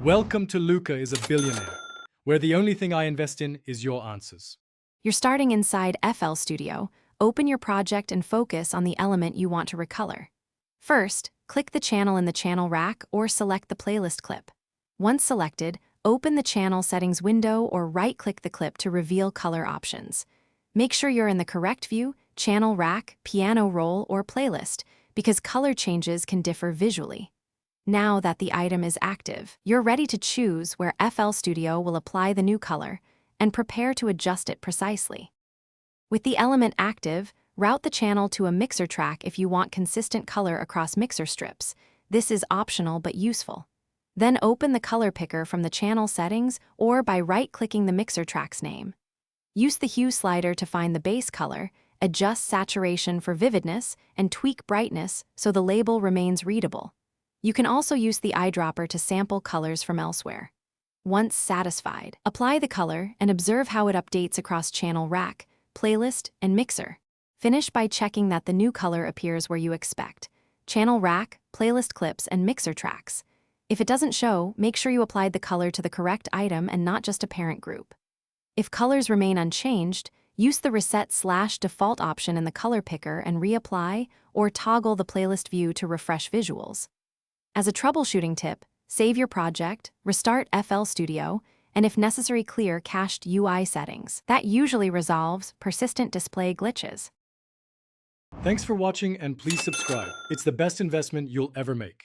Welcome to Luca is a Billionaire, where the only thing I invest in is your answers. You're starting inside FL Studio. Open your project and focus on the element you want to recolor. First, click the channel in the channel rack or select the playlist clip. Once selected, open the channel settings window or right-click the clip to reveal color options. Make sure you're in the correct view, channel rack, piano roll, or playlist, because color changes can differ visually. Now that the item is active, you're ready to choose where FL Studio will apply the new color and prepare to adjust it precisely. With the element active, route the channel to a mixer track if you want consistent color across mixer strips. This is optional but useful. Then open the color picker from the channel settings or by right-clicking the mixer track's name. Use the hue slider to find the base color, adjust saturation for vividness, and tweak brightness so the label remains readable. You can also use the eyedropper to sample colors from elsewhere. Once satisfied, apply the color and observe how it updates across channel rack, playlist, and mixer. Finish by checking that the new color appears where you expect: channel rack, playlist clips, and mixer tracks. If it doesn't show, make sure you applied the color to the correct item and not just a parent group. If colors remain unchanged, use the Reset/Default option in the color picker and reapply, or toggle the playlist view to refresh visuals. As a troubleshooting tip, save your project, restart FL Studio, and if necessary clear cached UI settings. That usually resolves persistent display glitches. Thanks for watching and please subscribe. It's the best investment you'll ever make.